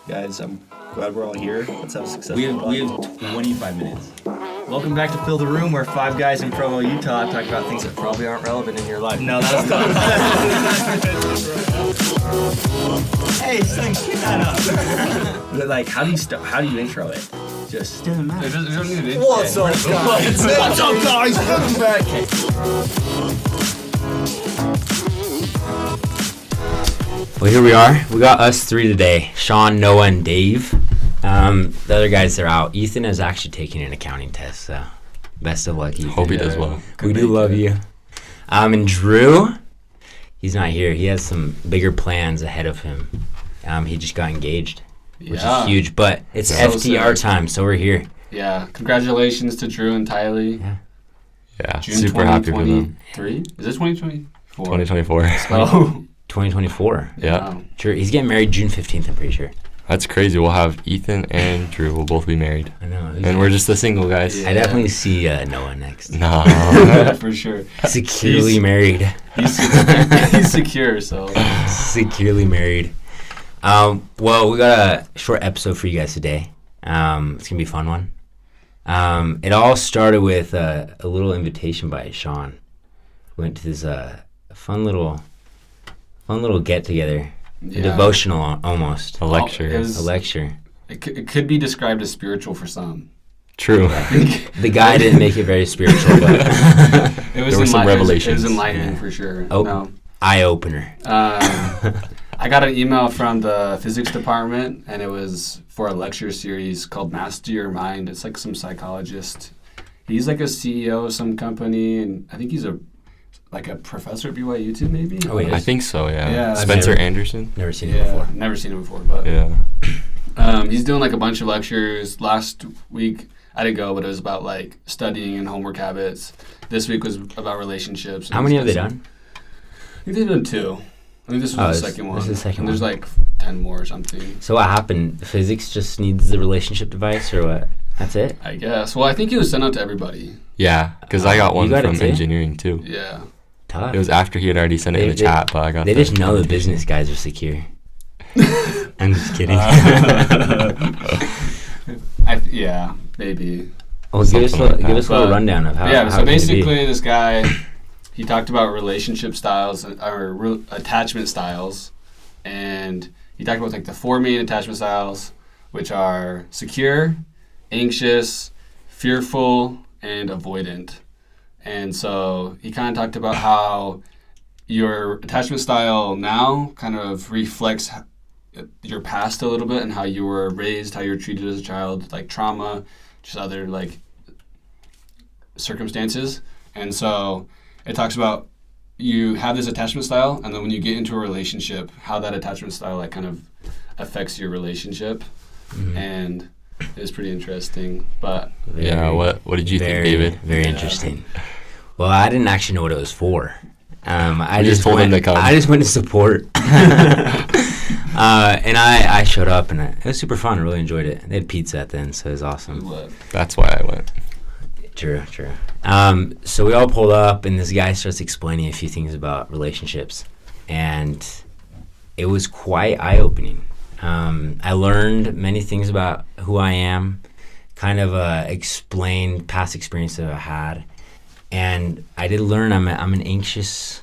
Guys, I'm glad we're all here. Let's have a successful We have 25 minutes. Welcome back to Fill the Room, where five guys in Provo, Utah talk about things that probably aren't relevant in your life. No, that's not. Hey, son, keep that up. But like, how do you intro it? Just doesn't matter. What's up, guys? What's up, guys? Welcome back. Well, here we are. We got us three today. Sean, Noah, and Dave. The other guys are out. Ethan is actually taking an accounting test, so best of luck, Ethan. Hope he does well. We do love you. And Drew, he's not here. He has some bigger plans ahead of him. He just got engaged, which is huge. But it's So FTR sick. time, so we're here. Yeah, congratulations to Drew and Tylee. Yeah, June super happy for them. 2023? Is this 2024? 2024. Oh, 2024. Yeah, wow. Sure, he's getting married June 15th, I'm pretty sure. that's crazy. We'll have Ethan and Drew will both be married, I know. and we're just the single guys. Yeah. I definitely see Noah next. No. For sure. Securely married. He's secure, so. Securely married. Well, we got a short episode for you guys today. It's going to be a fun one. It all started with a little invitation by Sean. We went to this fun little get-together. A Yeah. devotional almost. A lecture. It was- A lecture. It could be described as spiritual for some. True. The guy didn't make it very spiritual, but It was There were some It revelations. was enlightening Yeah. for sure. Oh. No. eye-opener. I got an email from the physics department, and it was for a lecture series called Master Your Mind. It's like some psychologist. He's like a CEO of some company, and I think he's a professor at BYU too, maybe. Oh, he I is? think so. Yeah. Yeah. Spencer I've never- Anderson. Never seen it Yeah, before. never seen him before, but Yeah. he's doing like a bunch of lectures. Last week I didn't go, but it was about like studying and homework habits. This week was about relationships. How many have they done? I think they've done 2. I think this was the second one. This is the second and there's one. like 10 more or something. So what happened? Physics just needs the relationship device, or what? That's it? I guess. Well, I think it was sent out to everybody. Yeah, because I got You one got it from too? engineering too. Yeah. Tough. It was after he had already sent it in the chat, but I got. They the just know the invitation. business guys are secure. I'm just kidding. Yeah, maybe. Well, give us Something like give us a little that. rundown of how. Yeah, how so it came to be. basically this guy, he talked about relationship styles or attachment styles, and he talked about like the 4 main attachment styles, which are secure, anxious, fearful, and avoidant. And so he kind of talked about how your attachment style now kind of reflects your past a little bit and how you were raised, how you were treated as a child, like trauma, just other like circumstances. And so it talks about you have this attachment style, and then when you get into a relationship, how that attachment style like kind of affects your relationship. Mhm. And it was pretty interesting. But Yeah. What did you think, very, David? Very Yeah. interesting. Well, I didn't actually know what it was for. I We just told went, them to come. I just went to support. And I showed up, and it was super fun. I really enjoyed it. They had pizza at the end, so it was awesome. That's why I went. True. So we all pulled up, and this guy starts explaining a few things about relationships, and it was quite eye-opening. I learned many things about who I am, kind of explained past experience that I had, and I did learn I'm an anxious,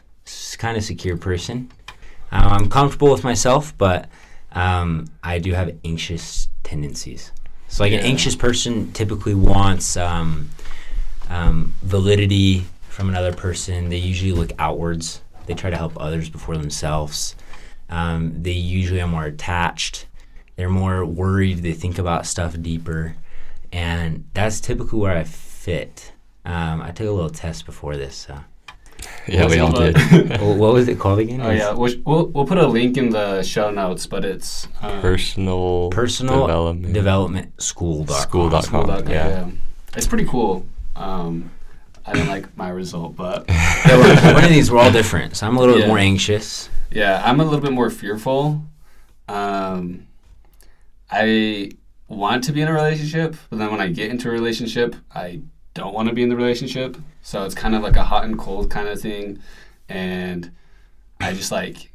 kind of secure person. I'm comfortable with myself, but I do have anxious tendencies. So like an Yeah. anxious person typically wants validity from another person. They usually look outwards. They try to help others before themselves. They usually are more attached. They're more worried. They think about stuff deeper. And that's typically where I fit. I took a little test before this. So. Yeah, we all did. What was it called again? Oh yeah, we'll put a link in the show notes, but it's Personal Development School.com. School.com. school.com. Yeah. Yeah, it's pretty cool. I didn't like my result, but Yeah, one of these, we're all different. So I'm a little bit Yeah. more anxious. yeah, I'm a little bit more fearful. I want to be in a relationship, but then when I get into a relationship, I don't want to be in the relationship. So it's kind of like a hot and cold kind of thing, and I just like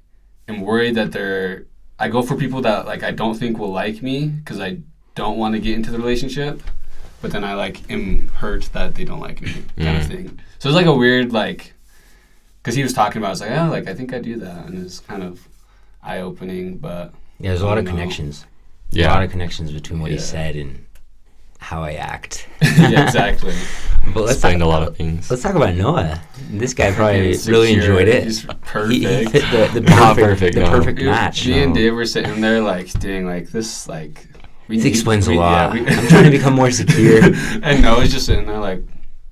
am worried that they're I go for people that like I don't think will like me because I don't want to get into the relationship, but then I like am hurt that they don't like me kind of thing. So it's like a weird like, because he was talking about, I was like, oh, like I think I do that, and it's kind of eye opening. But Yeah, there's a lot I of don't know. connections. Yeah. A lot of connections between what he Yeah. said and how I act. Yeah, exactly. But let's Explained talk a lot about- of things. Let's talk about Noah. This guy probably Freaking really secure. enjoyed it. He's He perfect. fit the Not perfect, perfect, the no. perfect It was- match. Me and No. Dave were sitting there like doing like this like. This explains a lot. I'm trying to become more secure. And Noah's just sitting there like,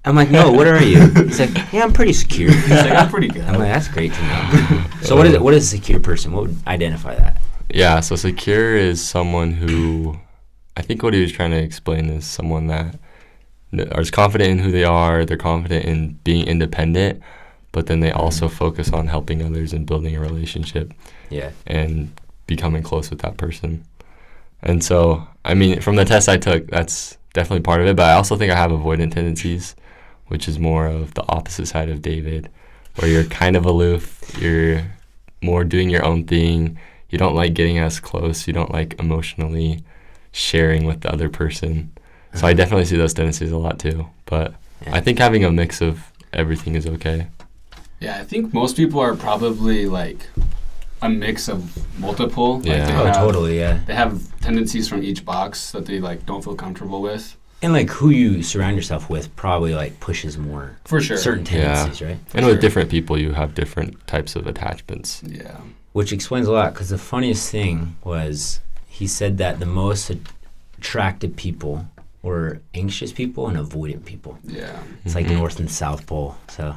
I'm like, no, what are you? He's like, yeah, I'm pretty secure. he's like, I'm pretty good. I'm like, that's great to know. So what is it? What is a secure person? What would identify that? Yeah, so secure is someone who, I think what he was trying to explain is someone that is confident in who they are, they're confident in being independent, but then they also focus on helping others and building a relationship Yeah. and becoming close with that person. And so, I mean, from the test I took, that's definitely part of it, but I also think I have avoidant tendencies, which is more of the opposite side of David, where you're kind of aloof, you're more doing your own thing, you don't like getting as close, you don't like emotionally sharing with the other person. So I definitely see those tendencies a lot too, but Yeah. I think having a mix of everything is okay. Yeah, I think most people are probably like a mix of multiple. Like Yeah. they Oh, have, totally. Yeah. They have tendencies from each box that they like don't feel comfortable with. And like who you surround yourself with probably like pushes more For sure. certain tendencies, right? And with sure. different people, you have different types of attachments. Yeah. Which explains a lot because the funniest thing was he said that the most attractive people were anxious people and avoidant people. Yeah. It's like North and South Pole. So,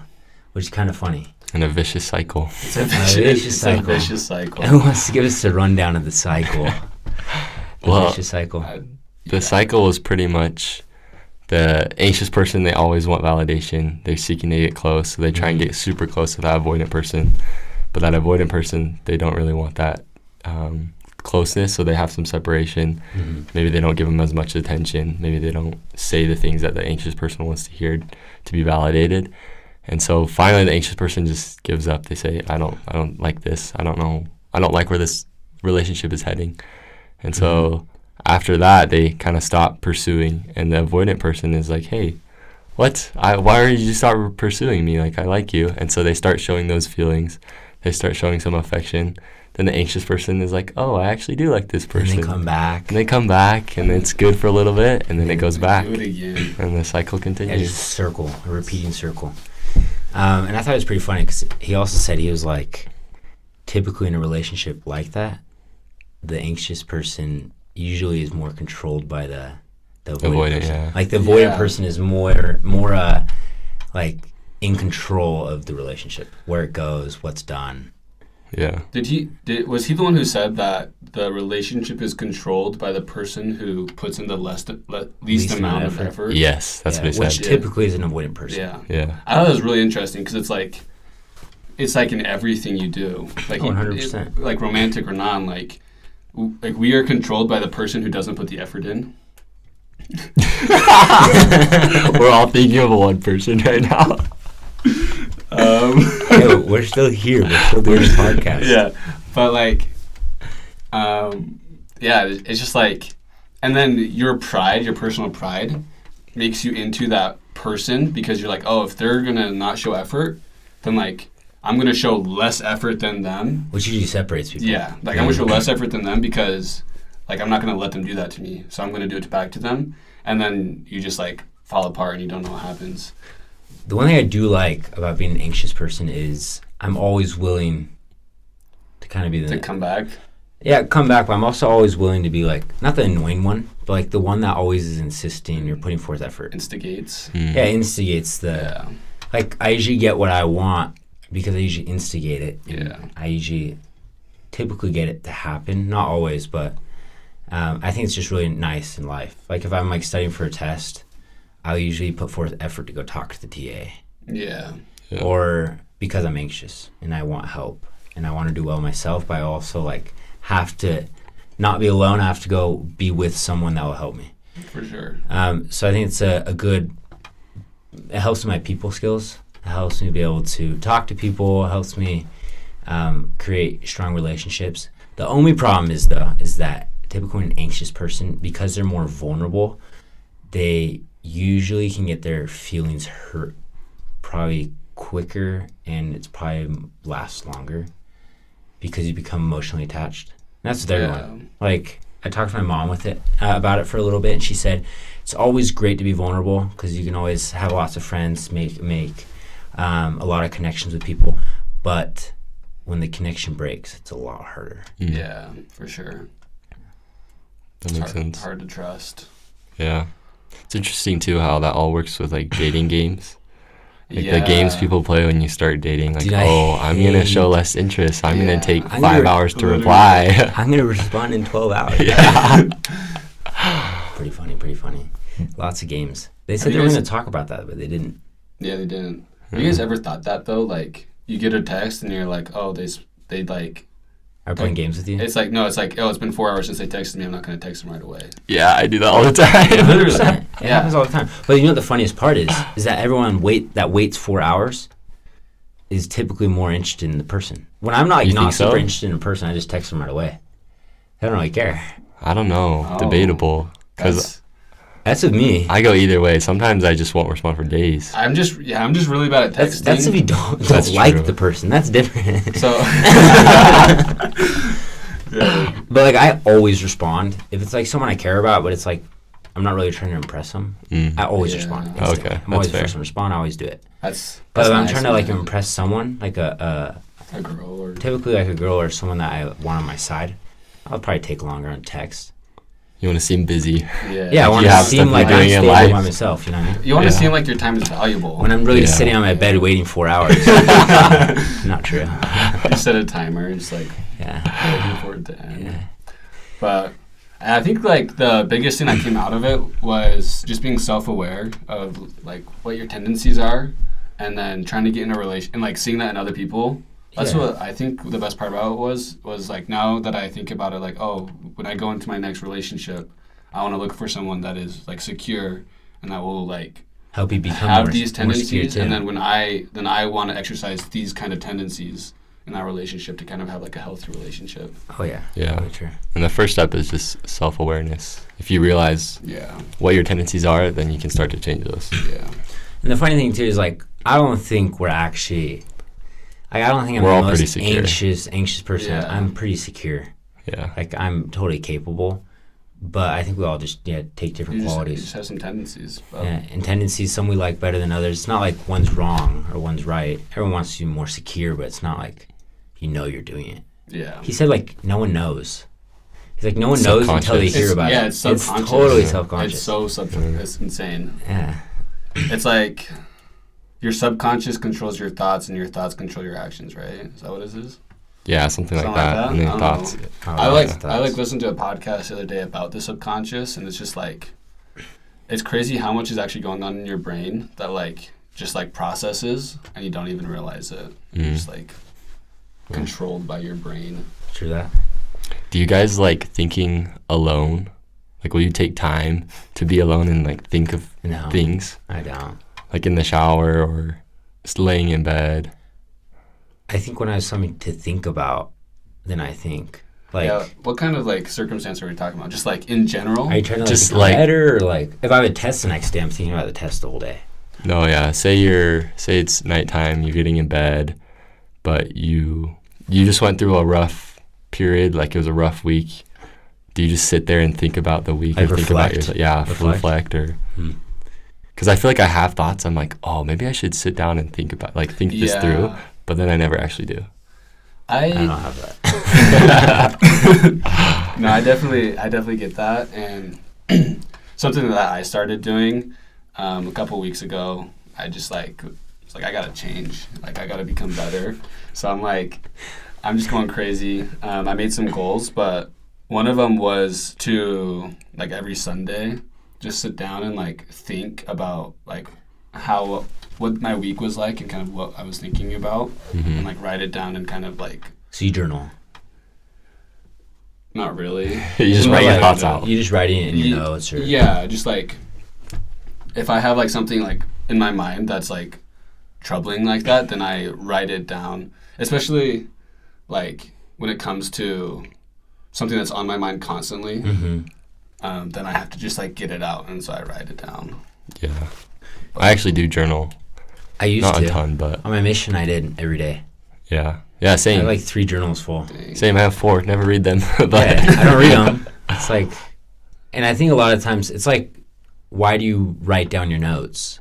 which is kind of funny. And a vicious cycle. It's a vicious it's cycle. a vicious cycle. Who wants to give us a rundown of the cycle? The Well, vicious cycle. The cycle is pretty much the anxious person, they always want validation. They're seeking to get close, so they try and get super close to that avoidant person. But that avoidant person, they don't really want that closeness, so they have some separation. Mhm. Maybe they don't give them as much attention. Maybe they don't say the things that the anxious person wants to hear to be validated. And so finally the anxious person just gives up. They say, I don't like this. I don't like where this relationship is heading. And so after that, they kind of stop pursuing, and the avoidant person is like, hey, what? Why are you start pursuing me? Like, I like you. And so they start showing those feelings. They start showing some affection. Then the anxious person is like, oh, I actually do like this And person. they come back. And they come back, and it's good for a little bit, and then it goes back, Do it again. and the cycle Yeah, continues. just a circle, a repeating circle. And I thought it was pretty funny because he also said he was like, typically in a relationship like that, the anxious person usually is more controlled by the avoidant Avoidant, person. yeah. Like the avoidant Yeah. person is more like in control of the relationship, where it goes, what's done. Yeah. Was he the one who said that the relationship is controlled by the person who puts in the least amount of effort? Yes, that's Yeah, what he which said. typically is an avoidant person. Yeah. Yeah. I thought that was really interesting because it's like in everything you do, like 100%. like romantic or non, like we are controlled by the person who doesn't put the effort in. We're all thinking of one person right now. Hey, we're still here. We're still doing this podcast. Yeah, but like, yeah, it's just like, and then your pride, your personal pride, makes you into that person because you're like, oh, if they're gonna not show effort, then like I'm gonna show less effort than them. Which usually separates people. Yeah, like I'm gonna show less effort than them because like I'm not gonna let them do that to me, so I'm gonna do it back to them, and then you just like fall apart and you don't know what happens. The one thing I do like about being an anxious person is I'm always willing to kind of be the To come back. come back, but I'm also always willing to be like not the annoying one, but like the one that always is insisting or putting forth effort. Instigates. Yeah, instigates the Yeah. like I usually get what I want because I usually instigate it. and Yeah. I usually typically get it to happen, not always, but I think it's just really nice in life. Like if I'm like studying for a test, I'll usually put forth effort to go talk to the TA. Yeah. Yeah. Or because I'm anxious and I want help and I want to do well myself, but I also like have to not be alone. I have to go be with someone that will help me. For sure. So I think it's a good, it helps with my people skills. It helps me be able to talk to people. It helps me create strong relationships. The only problem is that typically an anxious person, because they're more vulnerable, they usually can get their feelings hurt probably quicker, and it's probably lasts longer because you become emotionally attached. And that's with everyone. Like, I talked to my mom about it for a little bit, and she said it's always great to be vulnerable because you can always have lots of friends, make a lot of connections with people, but when the connection breaks, it's a lot harder. Yeah, for sure. That makes sense. Hard to trust. Yeah. It's interesting too how that all works with like dating games. Like the games people play when you start dating, like, Dude, I'm gonna show less interest. I'm gonna take I'm 5 gonna- hours to reply. I'm going to respond in 12 hours. Yeah. Pretty funny. Lots of games. They said Have they you were guys- going to talk about that, but they didn't. Yeah, they didn't. Have you guys ever thought that though? Like, you get a text and you're like, oh, they like. Are playing games with you? It's like, no, it's like, oh, it's been 4 hours since they texted me. I'm not gonna text them right away. Yeah, I do that all the time. 100%. It Yeah. happens all the time. But you know what the funniest part is that everyone waits 4 hours is typically more interested in the person. When I'm not You not think so? super interested in a person, I just text them right away. I don't really care. I don't know. Oh, Debatable. Because That's- That's with me. I go either way. Sometimes I just won't respond for days. I'm just really bad at texting. That's if you don't That's like true. the person. That's different. So. Yeah. But like I always respond if it's like someone I care about, but it's like I'm not really trying to impress them. Mm. I always Yeah. respond. Okay, instantly. I'm always that's the fair. first one to respond. I always do it. That's But if I'm nice, trying to like man. impress someone, like a a girl or typically like a girl or someone that I want on my side, I'll probably take longer on text. You want to seem busy. Yeah, I want You to have seem stuff like you're I'm doing in stable life. by myself. You know what I mean? You want to Yeah. seem like your time is valuable. When I'm really Yeah. sitting on my bed waiting 4 hours. Not true. You set a timer, just like Yeah. waiting for it to end. Yeah. But I think like the biggest thing that came out of it was just being self-aware of like what your tendencies are, and then trying to get in a relation and like seeing that in other people. That's Yeah. what I think the best part about it was like now that I think about it, like, oh, when I go into my next relationship, I want to look for someone that is like secure and that will like Help you become have more, these more secure tendencies, too. and then I want to exercise these kind of tendencies in that relationship to kind of have like a healthy relationship. Oh yeah. Yeah. Totally true. And the first step is just self-awareness. If you realize Yeah, what your tendencies are, then you can start to change those. yeah. And the funny thing too is like I don't think we're actually. I don't think I'm We're all the pretty most secure. anxious person. Yeah. I'm pretty secure. Yeah. Like I'm totally capable, but I think we all just take different You just qualities. have some tendencies. But Yeah, and tendencies. Some we like better than others. It's not like one's wrong or one's right. Everyone wants to be more secure, but it's not like you're doing it. yeah. He said like no one knows. He's like no one knows until they Subconscious. hear about yeah, it. it's subconscious. It's totally Yeah. subconscious. It's so subconscious. It's insane. Yeah. It's like your subconscious controls your thoughts, and your thoughts control your actions. Right? Is that what it is? Yeah, something like Something like that. that? And then I don't thoughts. know. Oh, I thoughts. like listened to a podcast the other day about the subconscious, and it's just like it's crazy how much is actually going on in your brain that like just like processes, and you don't even realize it. You're just like controlled by your brain. True that. Do you guys like thinking alone? Like, will you take time to be alone and like think of No, things, I don't. like in the shower or just laying in bed? I think when I have something to think about, then I think like. Yeah. What kind of like circumstance are we talking about? Just like in general? Are you trying to Just become like- better or like if I have a test the next day, I'm thinking about the test the whole day. No, yeah. Say it's nighttime, you're getting in bed, but you just went through a rough period, like it was a rough week. Do you just sit there and think about the week, Like or think about reflect? reflect, or? Hmm. Because I feel like I have thoughts. I'm like, oh, maybe I should sit down and think this through, but then I never actually do. I don't I have that. no, I definitely get that, and something that I started doing a couple weeks ago. I just like it's like I gotta change, like I gotta become better. So I'm just going crazy. I made some goals, but one of them was to like every Sunday just sit down and like think about like what my week was like and kind of what I was thinking about, and like write it down and kind of like So you journal. not really. You just No, write your like, thoughts out. You just write it in Ye- your notes or Yeah, just like if I have like something like in my mind that's like troubling like that, then I write it down. Especially like when it comes to something that's on my mind constantly, Mm-hmm. then I have to just like get it out, and so I write it down. Yeah. I actually do journal. I used Not to. a ton, but On my mission, I did every day. yeah. Yeah, I same. have like 3 journals full. Dang. Same, I have 4. Never read them. But Yeah, I don't read them. It's like, and I think a lot of times it's like, why do you write down your notes?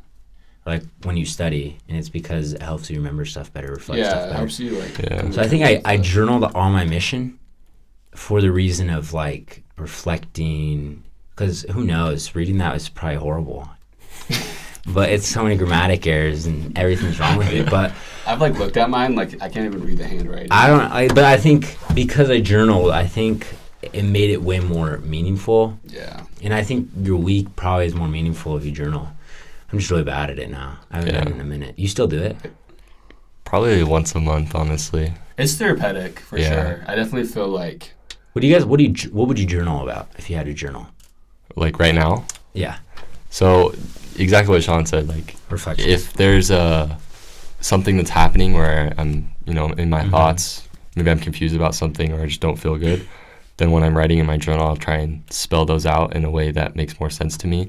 Like when you study, and it's because it helps you remember stuff better, reflect Yeah, stuff it better. helps you like. Yeah. So I think I journaled on my mission for the reason of like reflecting, because who knows, reading that was probably horrible. But it's so many grammatic errors and everything's wrong with it. But I've like looked at mine, like I can't even read the handwriting. but I think because I journaled, I think it made it way more meaningful. Yeah. And I think your week probably is more meaningful if you journal. I'm just really bad at it now. I haven't done it in a minute. You still do it? Probably once a month, honestly. It's therapeutic for Yeah. sure. I definitely feel like What would you journal about if you had to journal? Like right now. Yeah, So exactly what Sean said. Like reflection. if there's something that's happening where I'm, in my thoughts, maybe I'm confused about something or I just don't feel good, then when I'm writing in my journal, I'll try and spell those out in a way that makes more sense to me,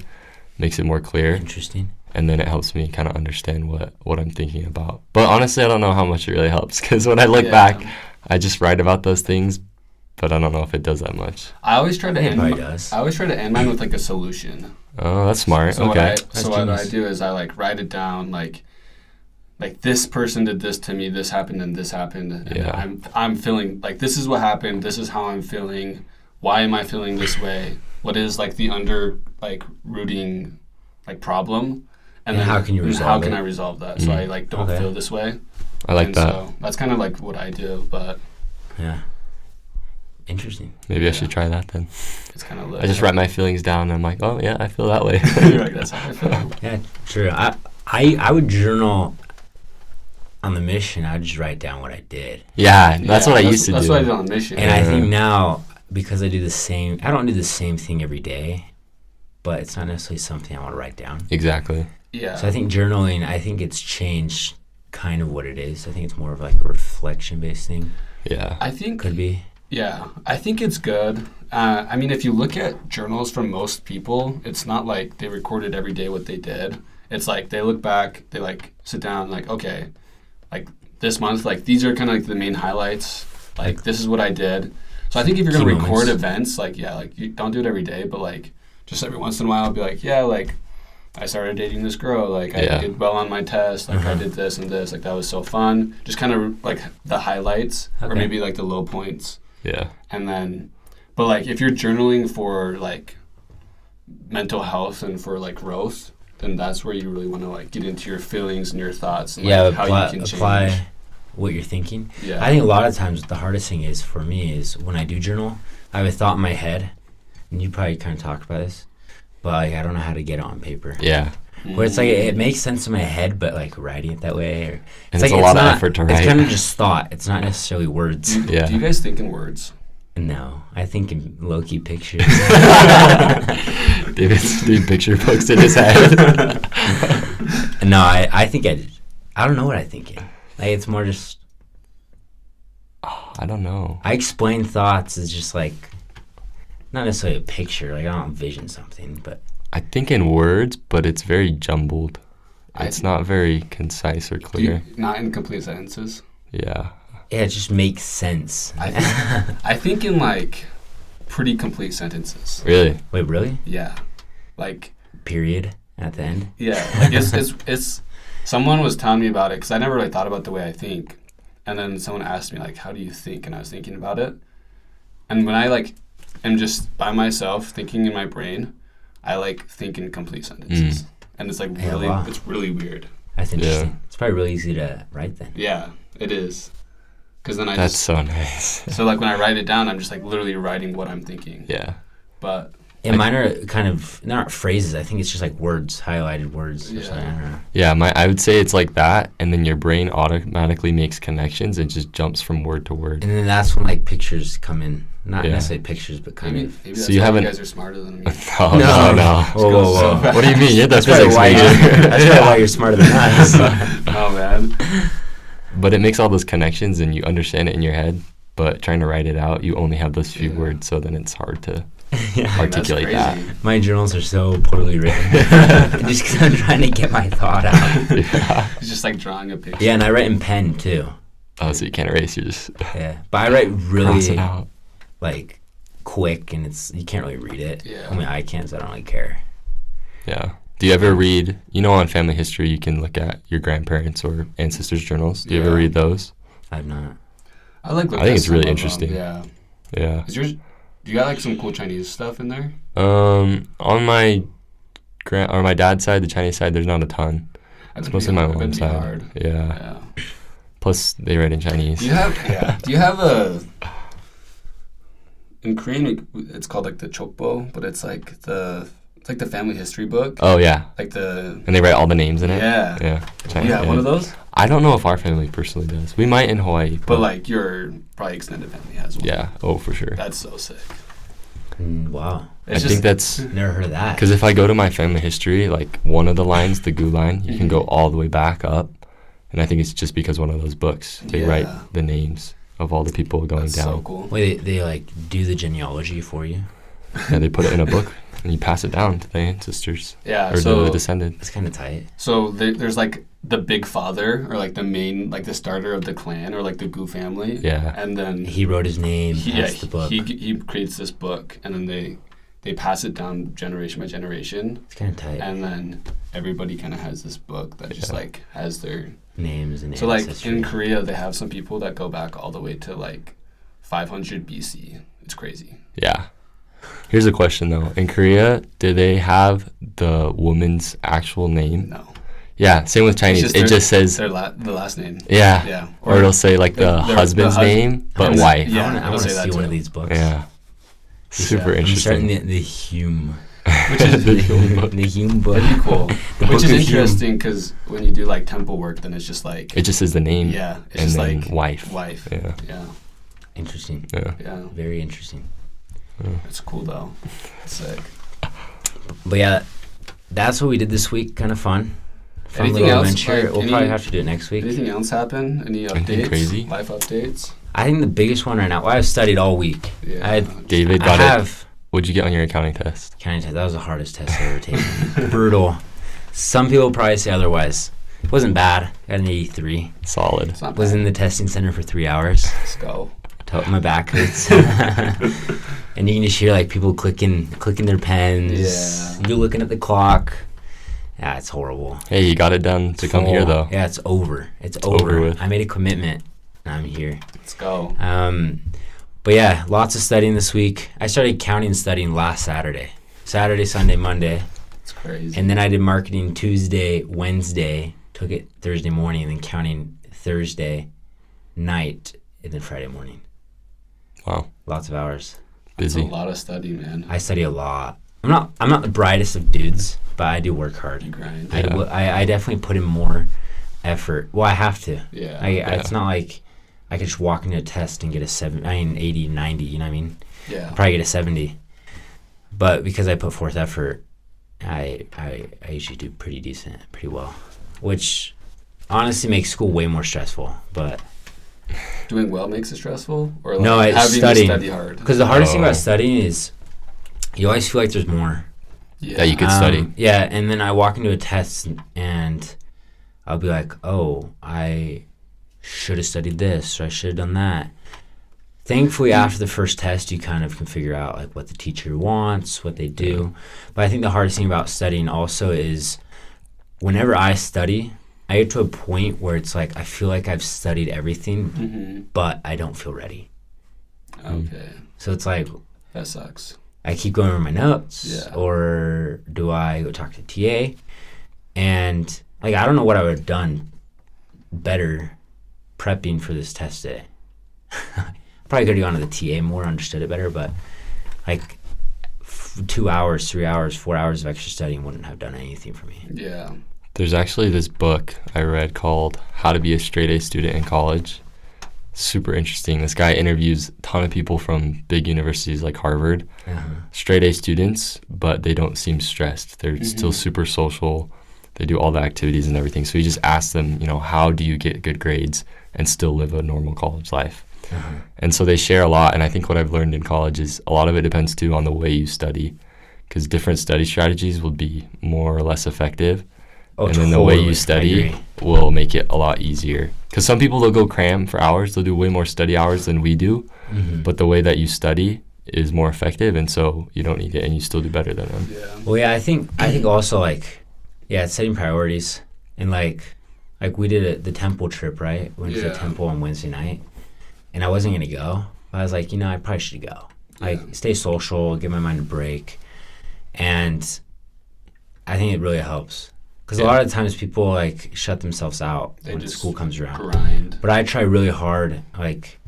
makes it more clear, Interesting. and then it helps me kind of understand what I'm thinking about. But honestly, I don't know how much it really helps because when I look back, I just write about those things, but I don't know if it does that much. I always try to I think it end. probably does. I always try to end mine with like a solution. Oh, that's smart. So okay. what I genius. do is I like write it down like this person did this to me, this happened and this happened, and Yeah. I'm feeling like this is what happened, this is how I'm feeling. Why am I feeling this way? What is like the rooting like problem? And how can you and resolve How can it? I resolve that so I like don't Okay. feel this way? I like And that. So that's kind of like what I do, but Yeah. Interesting. Maybe I should try that then. it's kind of. I just write my feelings down and I'm like, oh yeah, I feel that way. You're like, that's how I feel. Yeah, true. I would journal on the mission. I'd just write down what I did. Yeah, that's what I used to That's do. what I did on the mission. And I think Yeah. now, because I don't do the same thing every day, but it's not necessarily something I want to write down. Exactly. yeah. So I think journaling, I think it's changed kind of what it is. I think it's more of like a reflection-based thing. Yeah. I think Could be. Yeah, I think it's good. I mean, if you look at journals from most people, it's not like they recorded every day what they did. It's like they look back, they like sit down, like, okay, like this month, like these are kind of like the main highlights. Like this is what I did. So I think if you're Key gonna record moments. events, like yeah, like you don't do it every day, but like just every once in a while, be like, yeah, like I started dating this girl, like Yeah. I did well on my test, like I Uh-huh. did this and this, like that was so fun. Just kind of like the highlights or Okay. maybe like the low points. Yeah. And then, but like if you're journaling for like mental health and for like growth, then that's where you really want to like get into your feelings and your thoughts and Yeah, like, how apply, you can change. apply what you're thinking. Yeah. I think a lot of times the hardest thing is for me is when I do journal, I have a thought in my head, and you probably kind of talked about this, but like I don't know how to get it on paper. Yeah. Where it's like it makes sense in my head, but like writing it that way, or And like it's a lot of not- effort to It's write. kind of just thought. It's not necessarily words. Yeah. Do you guys think in words? No, I think in low-key pictures. David's doing picture books in his head. No, I think I don't know what I think in. Like it's more just I don't know. I explain thoughts as just like not necessarily a picture. Like I don't envision something, but I think in words, but it's very jumbled. I- It's not very concise or Do clear. you, not in complete sentences. Yeah. yeah, it just makes sense. I think in like pretty complete sentences. Really? Wait, really? Yeah. Like Period at the end. yeah, like it's someone was telling me about it because I never really thought about the way I think, and then someone asked me like, how do you think? And I was thinking about it, and when I like am just by myself thinking in my brain, I like think in complete sentences, and it's like Yeah, really wow. it's really weird. That's interesting. Yeah. It's probably really easy to write then. Yeah, it is. Because then I That's just so nice. so like when I write it down, I'm just like literally writing what I'm thinking. Yeah. But And mine are kind of not phrases. I think it's just like words, highlighted words. Or Yeah. something. I don't know. Yeah, I would say it's like that, and then your brain automatically makes connections and just jumps from word to word. And then that's when like pictures come in. Not Yeah. necessarily pictures, but kind maybe of. maybe So that's you why haven't- you guys are smarter than me. No. Whoa, whoa, whoa. What do you mean? You're the That's probably physics why major. that's probably why you're smarter than us. Oh man. But it makes all those connections, and you understand it in your head, but trying to write it out, you only have those few Yeah. words, so then it's hard to Yeah. articulate crazy. that. My journals are so poorly written. Just because I'm trying to get my thought out. Yeah. It's just like drawing a picture. Yeah, and I write in pen too. Oh, so you can't erase, you just Yeah, but I write cross really it out. like quick, and you can't really read it. Yeah. I mean, I can't, so I don't really care. Yeah. Do you ever read, on Family History, you can look at your grandparents' or ancestors' journals. Do you ever Yeah. read those? I've not. I like. I think it's really interesting. Yeah. Yeah. Is yours? Do you got like some cool Chinese stuff in there? On my my dad's side, the Chinese side, there's not a ton. It's mostly my mom's side. Hard. Yeah. Yeah. Plus, they write in Chinese. Do you have? Yeah. Do you have a? In Korean, it's called like the chokbo, but it's like the family history book. Oh yeah, Like the. and they write all the names in it. Yeah. Yeah. Do you have one of those? I don't know if our family personally does. We might in Hawaii, But like your probably extended family has one. yeah. Oh, for sure. That's so sick. Wow, It's I think that's never heard of that. because if I go to my family history, like one of the lines, the gu line, you can go all the way back up, and I think it's just because one of those books they write Yeah. the names of all the people going That's down. so cool. Wait, they like do the genealogy for you? Yeah, they put it in a book and you pass it down to the ancestors Yeah. or So the descendants. That's kind of tight. So there's like the big father or like the main like the starter of the clan or like the Gu family. Yeah. And then He wrote his name. yeah, That's the book. he creates this book and then they pass it down generation by generation It's kind of tight. and then everybody kind of has this book that just Yeah. like has their Names and so like ancestry. in Korea they have some people that go back all the way to like 500 BC. It's crazy. Yeah. Here's a question though. In Korea, do they have the woman's actual name? No. Yeah, same with Chinese. It just says their the last name. yeah. Yeah. Or it'll say like the their husband's name, but husband- wife. Yeah, I it'll want to say that see one too. of these books. Yeah. Super Yeah. I'm starting interesting. the Hume. Which is The Hume book. The Hume book. That'd be cool. The Which Book is of Hume. interesting because when you do like temple work, then it's just like It just says the name. yeah, it's and just then like wife. wife. Yeah. Yeah, Interesting. Yeah. yeah. Very interesting. It's cool though. Sick. But yeah, that's what we did this week. Kind of fun. Fun Anything little else, adventure. like, we'll any- probably have to do it next week. Anything else happen? Any Anything updates? crazy? Life updates? I think the biggest one right now. Well, I've studied all week. Yeah. I David I got it. have. What'd you get on your accounting test? Counting test. That was the hardest test I've ever taken. Brutal. Some people probably say otherwise. It wasn't bad. Got an 83. Solid. It's not Was bad. in the testing center for 3 hours. Let's go. My back hurts. And you can just hear like people clicking their pens. Yeah. You're looking at the clock. Yeah, it's horrible. Hey, you got it done to come here Full. though. Yeah, it's over. It's over over. with. I made a commitment. And I'm here. Let's go. But yeah, lots of studying this week. I started counting and studying last Saturday. Saturday, Sunday, Monday. It's crazy. And then I did marketing Tuesday, Wednesday, took it Thursday morning, and then counting Thursday night, and then Friday morning. Wow. Lots of hours. It's a Busy. lot of study, man. I study a lot. I'm not the brightest of dudes, but I do work You hard. grind. Yeah. I definitely put in more effort. Well, I have to. Yeah. It's not like I could just walk into a test and get a 80, 90, you know what I mean? Yeah. Probably get a 70. But because I put forth effort, I usually do pretty decent, pretty well. Which honestly makes school way more stressful. But Doing well makes it stressful, or like no, having studying. to study hard. Because the hardest thing Oh. about studying is you always feel like there's more. Yeah. That you could study. Yeah, and then I walk into a test and I'll be like, oh, I should have studied this or I should have done that. Thankfully, after the first test, you kind of can figure out like what the teacher wants, what they do. But I think the hardest thing about studying also is whenever I study, I get to a point where it's like I feel like I've studied everything, Mm-hmm. but I don't feel ready. Okay. So it's like That sucks. I keep going over my notes, Yeah. or do I go talk to TA? And like I don't know what I would have done better prepping for this test day. Probably could have gone to the TA more, understood it better, but like 2 hours, 3 hours, 4 hours of extra studying wouldn't have done anything for me. Yeah. There's actually this book I read called How to Be a Straight A Student in College. Super interesting. This guy interviews a ton of people from big universities like Harvard, straight A students, but they don't seem stressed. They're still super social. They do all the activities and everything. So he just asks them, how do you get good grades and still live a normal college life? And so they share a lot. And I think what I've learned in college is a lot of it depends too on the way you study, because different study strategies will be more or less effective. Oh, And then the way totally. you I study agree. will make it a lot easier. Because some people, they'll go cram for hours. They'll do way more study hours than we do. Mhm. But the way that you study is more effective. And so you don't need it and you still do better than them. Yeah. Well, yeah, I think also like, yeah, it's setting priorities, and like we did the temple trip, right? Went to the Yeah. temple on Wednesday night, and I wasn't gonna go. But I was like, I probably should go. Like, stay social, give my mind a break, and I think it really helps because a lot of times people like shut themselves out They when just school comes around. grind. But I try really hard, like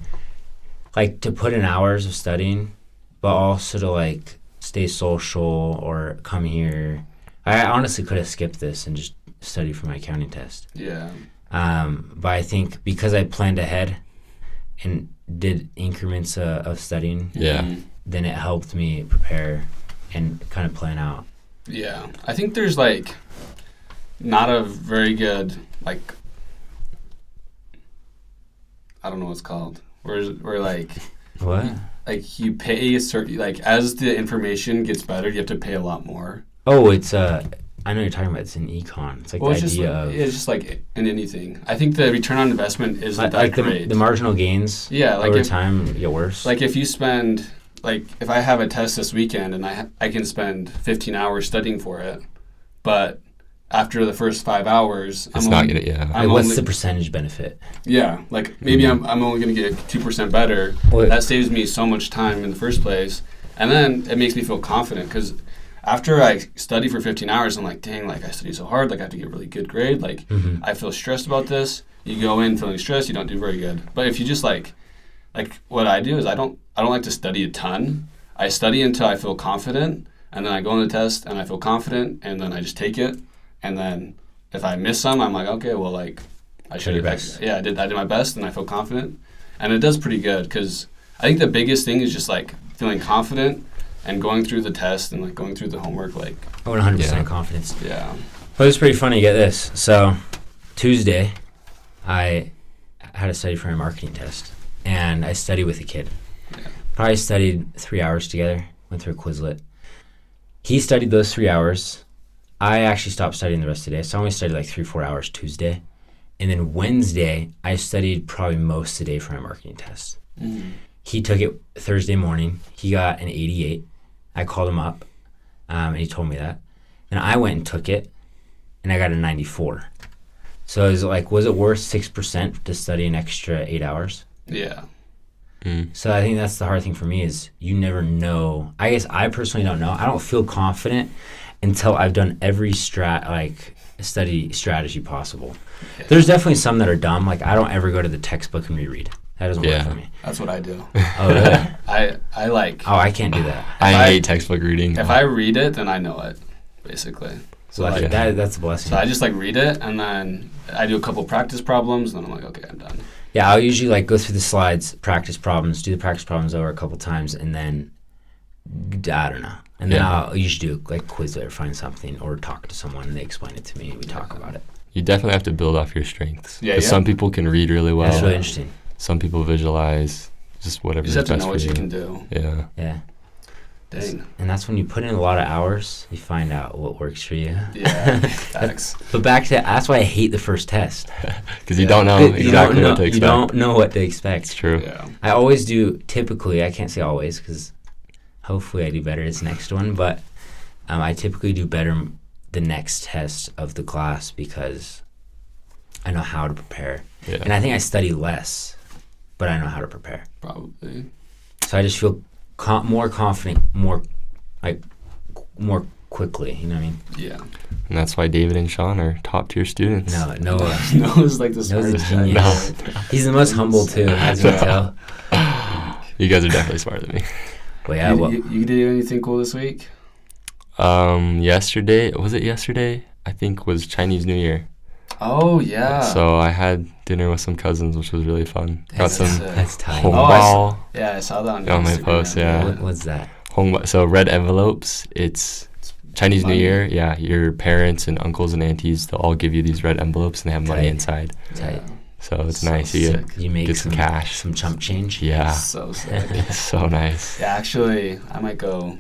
to put in hours of studying, but also to like stay social or come here. I honestly could have skipped this and just studied for my accounting test. Yeah. But I think because I planned ahead and did increments of studying, Yeah. Mhm. then it helped me prepare and kind of plan out. Yeah, I think there's like not a very good like I don't know what it's called. Where What? like you pay a certain like as the information gets better, you have to pay a lot more. Oh, it's I know you're talking about. It's in econ. It's like Well, the it's just idea like, of it's just like in anything. I think the return on investment isn't like, that great. the marginal gains. Yeah, like over if- time get worse. Like if you spend like if I have a test this weekend and I can spend 15 hours studying for it, but after the first 5 hours, It's not going to, yeah. Like, I'm what's only- the percentage benefit? Yeah, like maybe I'm only gonna get 2% better. Well, That saves me so much time in the first place, and then it makes me feel confident because after I study for 15 hours, I'm like, dang, like I studied so hard, like I have to get a really good grade. Like Mhm. I feel stressed about this. You go in feeling stressed, you don't do very good. But if you just like what I do is I don't like to study a ton. I study until I feel confident, and then I go on the test and I feel confident, and then I just take it, and then if I miss some, I'm like, okay, well, like I Try should your have. best. Yeah, I did my best, and I feel confident, and it does pretty good because I think the biggest thing is just like feeling confident and going through the test and like going through the homework. Like, I want 100% Yeah. confidence. yeah, But it's pretty funny. Get this. So Tuesday, I had to study for my marketing test, and I studied with a kid. Yeah. Probably studied 3 hours together. Went through a Quizlet. He studied those 3 hours. I actually stopped studying the rest of the day, so I only studied like 3-4 hours Tuesday, and then Wednesday I studied probably most of the day for my marketing test. He took it Thursday morning. He got an 88. I called him up, and he told me that. Then I went and took it, and I got a 94. So is it like, was it worth 6% to study an extra 8 hours? yeah, So I think that's the hard thing for me is you never know. I guess I personally don't know. I don't feel confident until I've done every study strategy possible. Yeah. There's definitely some that are dumb. Like I don't ever go to the textbook and reread. That doesn't work Yeah. for me. that's what I do. Oh really? I like Oh, I can't do that. I I- hate textbook reading. if I read it, then I know it, basically. So Like, like, that's a blessing. so I just like read it and then I do a couple practice problems, and then I'm like, okay, I'm done. Yeah, I'll usually like go through the slides, practice problems, do the practice problems over a couple times, and then I don't know. And then Yeah. I'll usually do like Quizlet or find something or talk to someone and they explain it to me and we talk about it. You definitely have to build off your strengths. Yeah, Because yeah. some people can read really well. That's really interesting. Some people visualize, just whatever You is just have to best know for what you can do. Yeah. Yeah. Dang. And that's when you put in a lot of hours, you find out what works for you. Yeah. Facts. But back to that's why I hate the first test. Because you Yeah. don't know You exactly don't know, what to you expect. don't know what to It's expect. true. Yeah. I always do, typically, I can't say always because hopefully I do better this next one, but I typically do better the next test of the class because I know how to prepare. Yeah. And I think I study less, but I know how to prepare. Probably. So I just feel more confident, more quickly, you know what I mean? Yeah. And that's why David and Sean are top tier students. No, Noah. Noah's like the Noah's a smartest guy. genius. He's the most humble too, as you can tell. You guys are definitely smarter than me. But yeah, well, You did anything cool this week? Yesterday, was it yesterday? I think was Chinese New Year. Oh yeah. So I had dinner with some cousins, which was really fun. Got That's some sick. that's tight. hong Oh, I bao. Yeah, I saw that on, On my Instagram. post, yeah. What's that? So red envelopes. It's Chinese New money. Year. Yeah, your parents and uncles and aunties, they'll all give you these red envelopes and they have money Tight. inside. Tight. So it's So nice. You sick. You make get some cash. some chump change. Yeah. So sick. It's so nice. Yeah, actually, I might go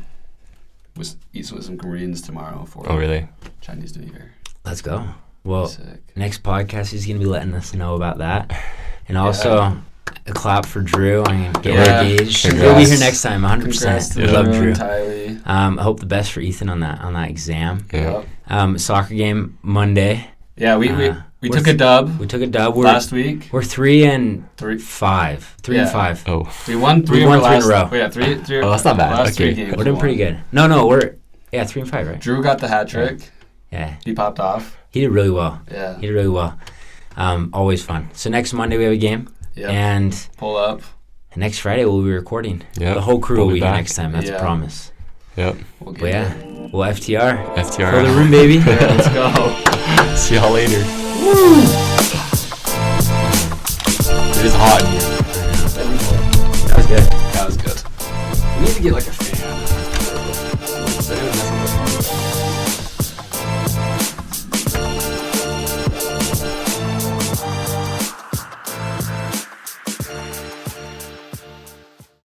eat with some Koreans tomorrow for Oh, really? Chinese New Year. Let's go. Well, Sick. next podcast he's gonna be letting us know about that, and also a clap for Drew and getting Yeah. engaged. Congrats. He'll be here next time, 100%. Congrats to We love Drew Drew. and Tylee. I hope the best for Ethan on that exam. Yeah. Yep. Soccer game Monday. Yeah, we we're took a dub We took a dub. last week. We're 3 and Three. 5. 3 Yeah. and 5. Oh. We won three We of won our 3 in a last. row. Yeah, three. Oh, that's not bad. Last Okay. 3 games. We're doing we pretty won. good. No, we're 3 and 5, right? Drew got the hat trick. Yeah, He popped off. he did really well. Yeah. He did really well. Always fun. So next Monday we have a game, Yep. and Pull up. next Friday we'll be recording. Yep. The whole crew We'll will be be here back. next time. That's a Yeah. promise. Yep. We'll get But yeah, there. well FTR. FTR. Fill the room, baby. Yeah, let's go. See y'all later. It is hot in here. That was good. That was good. We need to get like a